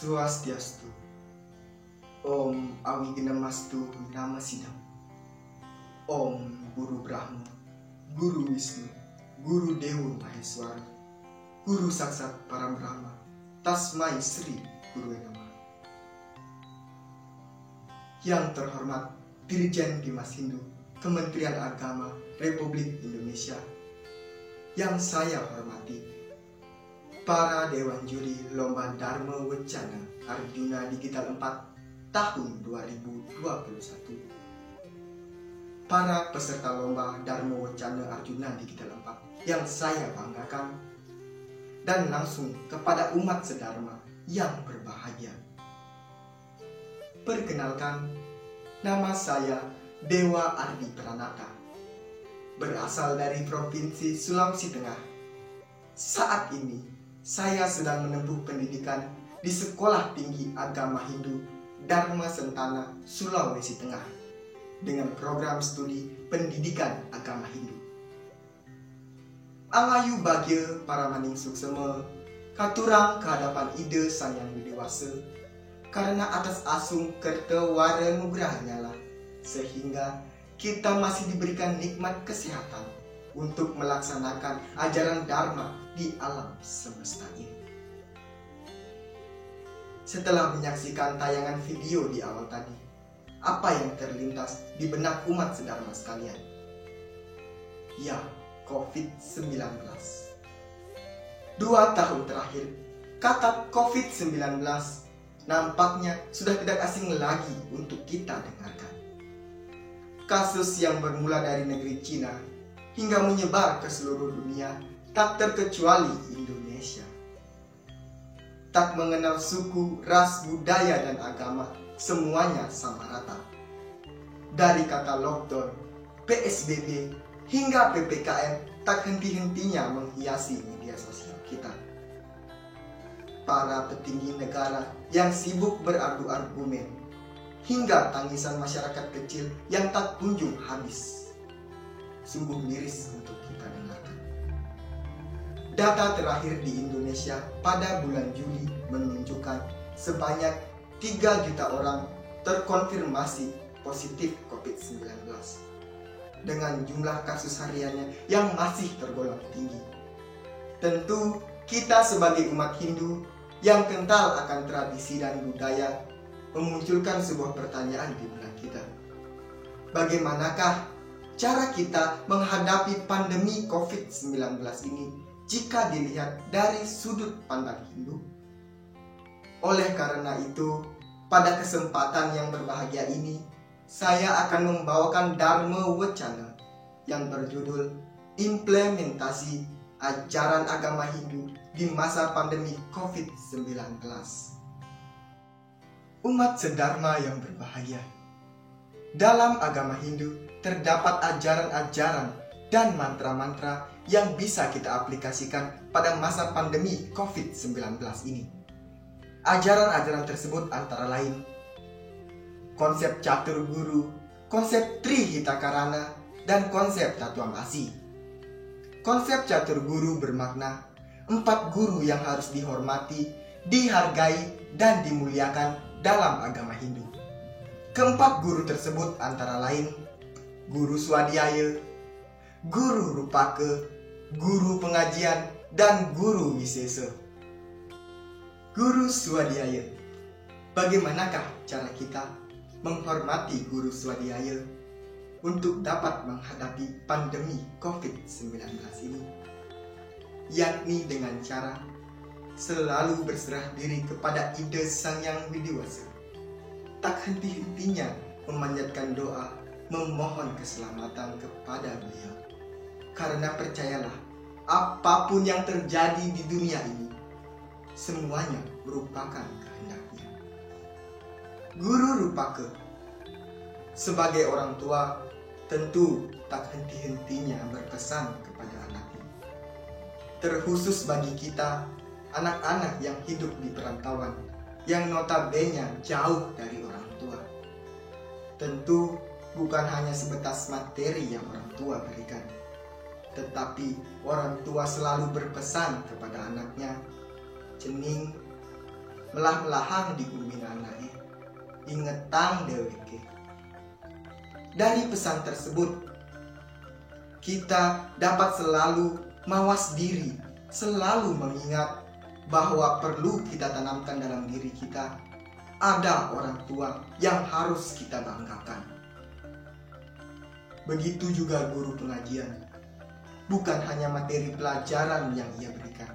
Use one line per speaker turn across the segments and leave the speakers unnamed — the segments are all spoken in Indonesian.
Swastiastu. Om Awigamastu Nama Sidam. Om Guru Brahma, Guru Wisnu, Guru Dewa Maheswara, Guru Saksat Parambrahma, Tasmai Sri Guru Namaha. Yang terhormat Dirjen Bimas Hindu Kementerian Agama Republik Indonesia, yang saya hormati para Dewan Juri Lomba Dharma Wacana Arjuna Digital 4 tahun 2021, para peserta Lomba Dharma Wacana Arjuna Digital 4 yang saya banggakan, dan langsung kepada umat sedharma yang berbahagia. Perkenalkan, nama saya Dewa Ardi Pranata, berasal dari Provinsi Sulawesi Tengah. Saat ini saya sedang menempuh pendidikan di Sekolah Tinggi Agama Hindu Dharma Sentana, Sulawesi Tengah, dengan program studi Pendidikan Agama Hindu. Alayu bagya para maning suksema, katurang kehadapan ide Sang Yang Widiwasa, karena atas asung kerta wara nugrahnya lah, sehingga kita masih diberikan nikmat kesehatan untuk melaksanakan ajaran Dharma di alam semesta ini. Setelah menyaksikan tayangan video di awal tadi, apa yang terlintas di benak umat sedharma sekalian? Ya, COVID-19. 2 tahun terakhir, kata COVID-19 nampaknya sudah tidak asing lagi untuk kita dengarkan. Kasus yang bermula dari negeri Cina hingga menyebar ke seluruh dunia, tak terkecuali Indonesia. Tak mengenal suku, ras, budaya, dan agama, semuanya sama rata. Dari kata lockdown, PSBB, hingga PPKM, tak henti-hentinya menghiasi media sosial kita. Para petinggi negara yang sibuk beradu argumen, hingga tangisan masyarakat kecil yang tak kunjung habis. Sungguh miris untuk kita dengarkan. Data terakhir di Indonesia pada bulan Juli menunjukkan sebanyak 3 juta orang terkonfirmasi positif COVID-19, dengan jumlah kasus hariannya yang masih tergolong tinggi. Tentu kita sebagai umat Hindu yang kental akan tradisi dan budaya memunculkan sebuah pertanyaan di benak kita. Bagaimanakah cara kita menghadapi pandemi COVID-19 ini jika dilihat dari sudut pandang Hindu? Oleh karena itu, pada kesempatan yang berbahagia ini, saya akan membawakan Dharma Wacana yang berjudul Implementasi Ajaran Agama Hindu di Masa Pandemi COVID-19. Umat sedharma yang berbahagia, dalam agama Hindu terdapat ajaran-ajaran dan mantra-mantra yang bisa kita aplikasikan pada masa pandemi COVID-19 ini. Ajaran-ajaran tersebut antara lain konsep Catur Guru, konsep Trihitakarana, dan konsep Tatuamasi. Konsep Catur Guru bermakna 4 guru yang harus dihormati, dihargai, dan dimuliakan dalam agama Hindu. Keempat guru tersebut antara lain Guru Swadhyaya, Guru Rupaka, Guru Pengajian, dan Guru Wisesa. Guru Swadhyaya. Bagaimanakah cara kita menghormati Guru Swadhyaya untuk dapat menghadapi pandemi COVID-19 ini? Yakni dengan cara selalu berserah diri kepada ide Sang Yang Widiwasa. Tak henti-hentinya memanjatkan doa, memohon keselamatan kepada beliau. Karena percayalah, apapun yang terjadi di dunia ini, semuanya merupakan kehendaknya. Guru Rupaka. Sebagai orang tua, tentu tak henti-hentinya berpesan kepada anaknya. Terkhusus bagi kita, anak-anak yang hidup di perantauan, yang notabene jauh dari orang tua. Tentu bukan hanya sebatas materi yang orang tua berikan, tetapi orang tua selalu berpesan kepada anaknya, cening, melah-melahang di guminanae, ingetang deweke. Dari pesan tersebut, kita dapat selalu mawas diri, selalu mengingat bahwa perlu kita tanamkan dalam diri kita, ada orang tua yang harus kita banggakan. Begitu juga guru pengajian. Bukan hanya materi pelajaran yang ia berikan,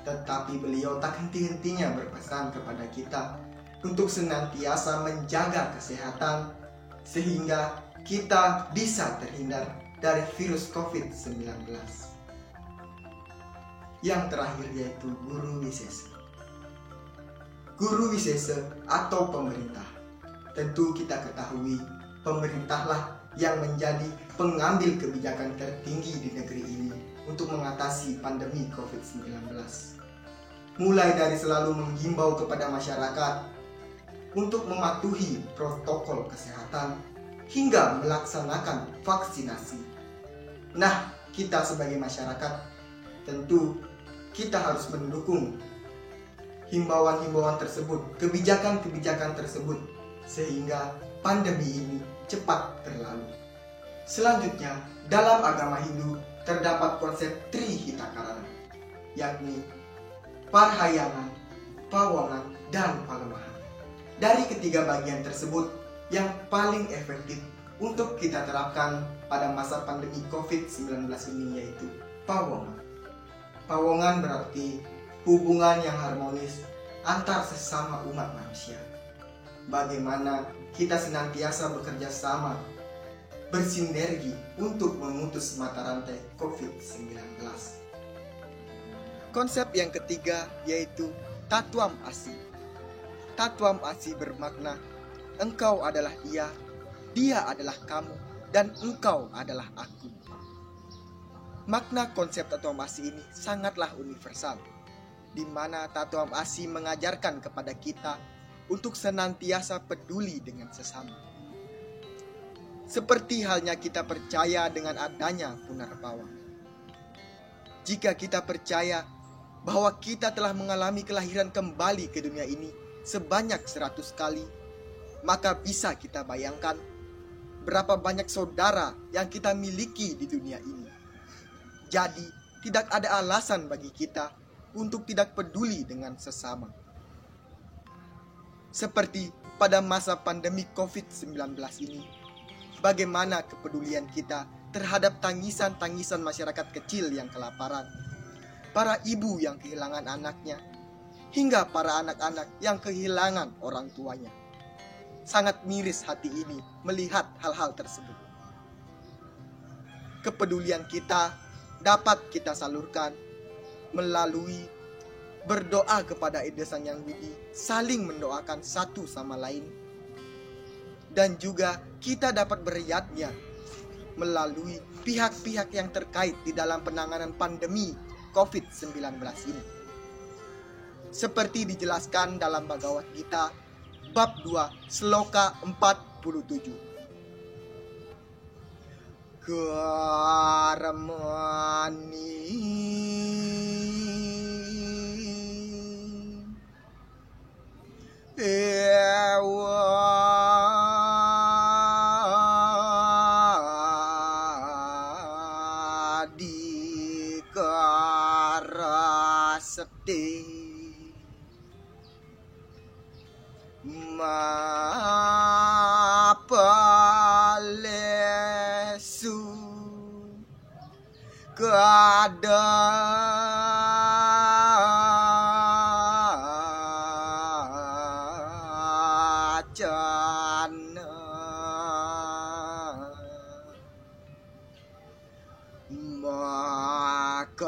tetapi beliau tak henti-hentinya berpesan kepada kita untuk senantiasa menjaga kesehatan sehingga kita bisa terhindar dari virus COVID-19. Yang terakhir yaitu guru wisesa. Guru wisesa atau pemerintah. Tentu kita ketahui pemerintahlah yang menjadi pengambil kebijakan tertinggi di negeri ini untuk mengatasi pandemi COVID-19. Mulai dari selalu menghimbau kepada masyarakat untuk mematuhi protokol kesehatan hingga melaksanakan vaksinasi. Nah, kita sebagai masyarakat tentu kita harus mendukung himbauan-himbauan tersebut, kebijakan-kebijakan tersebut sehingga pandemi ini cepat berlalu. Selanjutnya, dalam agama Hindu terdapat konsep Trihitakarana, yakni Parhayangan, Pawongan, dan Palemahan. Dari ketiga bagian tersebut, yang paling efektif untuk kita terapkan pada masa pandemi COVID-19 ini yaitu Pawongan. Pawongan berarti hubungan yang harmonis antar sesama umat manusia. Bagaimana kita senantiasa bekerja sama, bersinergi untuk memutus mata rantai COVID-19. Konsep yang ketiga yaitu Tatwam Asi. Tatwam Asi bermakna engkau adalah dia adalah kamu, dan engkau adalah aku. Makna konsep Tatwam Asi ini sangatlah universal, di mana Tatwam Asi mengajarkan kepada kita untuk senantiasa peduli dengan sesama. Seperti halnya kita percaya dengan adanya Punarpawa. Jika kita percaya bahwa kita telah mengalami kelahiran kembali ke dunia ini sebanyak 100 kali, maka bisa kita bayangkan berapa banyak saudara yang kita miliki di dunia ini. Jadi, tidak ada alasan bagi kita untuk tidak peduli dengan sesama. Seperti pada masa pandemi COVID-19 ini, bagaimana kepedulian kita terhadap tangisan-tangisan masyarakat kecil yang kelaparan, para ibu yang kehilangan anaknya, hingga para anak-anak yang kehilangan orang tuanya. Sangat miris hati ini melihat hal-hal tersebut. Kepedulian kita dapat kita salurkan melalui berdoa kepada Ida Sang Hyang Widi, saling mendoakan satu sama lain. Dan juga kita dapat beriatnya melalui pihak-pihak yang terkait di dalam penanganan pandemi COVID-19 ini. Seperti dijelaskan dalam Bhagavad Gita bab 2 sloka 47. Karmani ewa dikarasete mapalesu kadacana makarma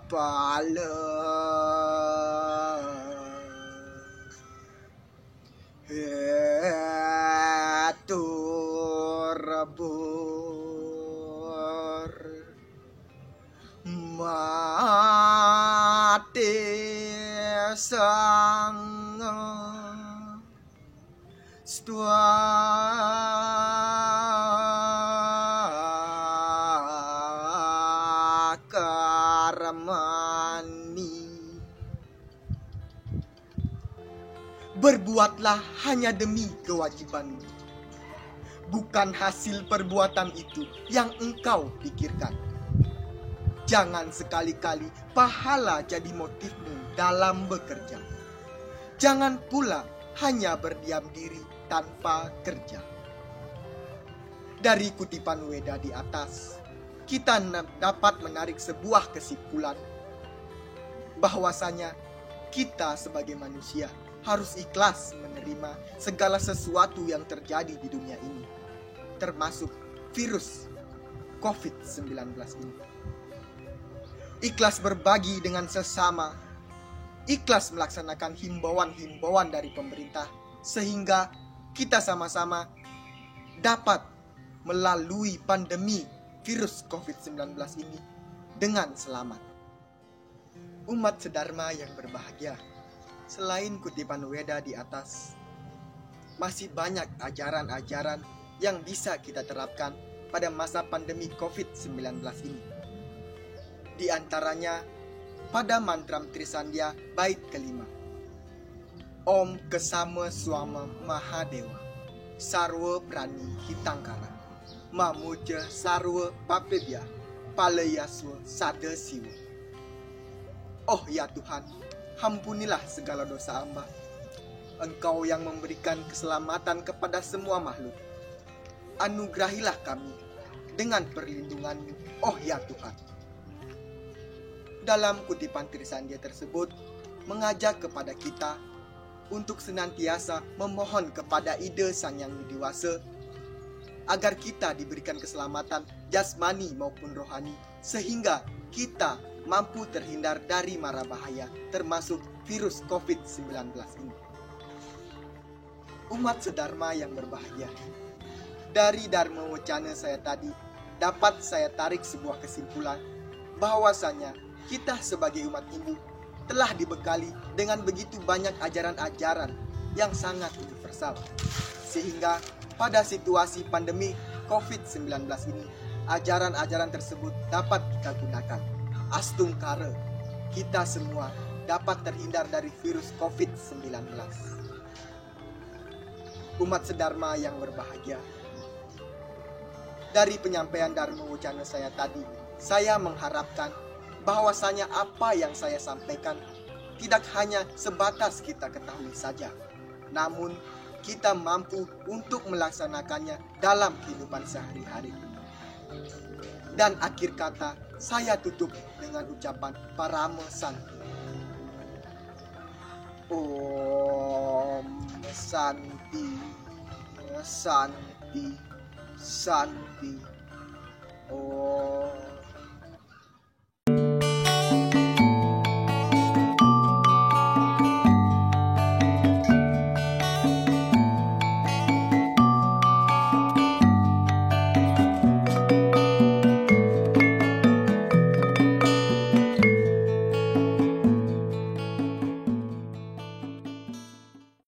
pala heturbur mate sang stua karmani Berbuatlah hanya demi kewajibanmu, bukan hasil perbuatan itu yang engkau pikirkan. Jangan sekali-kali pahala jadi motifmu dalam bekerja. Jangan pula hanya berdiam diri tanpa kerja. Dari kutipan Weda di atas, kita dapat menarik sebuah kesimpulan bahwasanya kita sebagai manusia harus ikhlas menerima segala sesuatu yang terjadi di dunia ini, termasuk virus COVID-19 ini. Ikhlas berbagi dengan sesama, ikhlas melaksanakan himbauan-himbauan dari pemerintah, sehingga kita sama-sama dapat melalui pandemi virus COVID-19 ini dengan selamat. Umat sedharma yang berbahagia, selain kutipan Weda di atas, masih banyak ajaran-ajaran yang bisa kita terapkan pada masa pandemi COVID-19 ini. Di antaranya pada mantra Trisandya bait kelima, Om Kesama Swama Mahadewa Sarwa Prani Hitangkara Mamuja Sarwa Papebya Palayaswa Sada Siwa. Oh ya Tuhan, ampunilah segala dosa hamba. Engkau yang memberikan keselamatan kepada semua makhluk. Anugerahilah kami dengan perlindungan-Mu, oh ya Tuhan. Dalam kutipan Trisandya tersebut mengajak kepada kita untuk senantiasa memohon kepada ide Sang Yang Widiwasa agar kita diberikan keselamatan jasmani maupun rohani, sehingga kita mampu terhindar dari mara bahaya termasuk virus COVID-19 ini. Umat sedharma yang berbahagia, dari Dharma Wacana saya tadi dapat saya tarik sebuah kesimpulan bahwasanya kita sebagai umat Hindu telah dibekali dengan begitu banyak ajaran-ajaran yang sangat universal, sehingga pada situasi pandemi COVID-19 ini, ajaran-ajaran tersebut dapat kita gunakan. Astungkara, kita semua dapat terhindar dari virus COVID-19. Umat sedharma yang berbahagia, dari penyampaian Dharma Wacana saya tadi, saya mengharapkan bahwasanya apa yang saya sampaikan tidak hanya sebatas kita ketahui saja, namun kita mampu untuk melaksanakannya dalam kehidupan sehari-hari. Dan akhir kata, saya tutup dengan ucapan Parama Santi. Om Santi, Santi, Santi.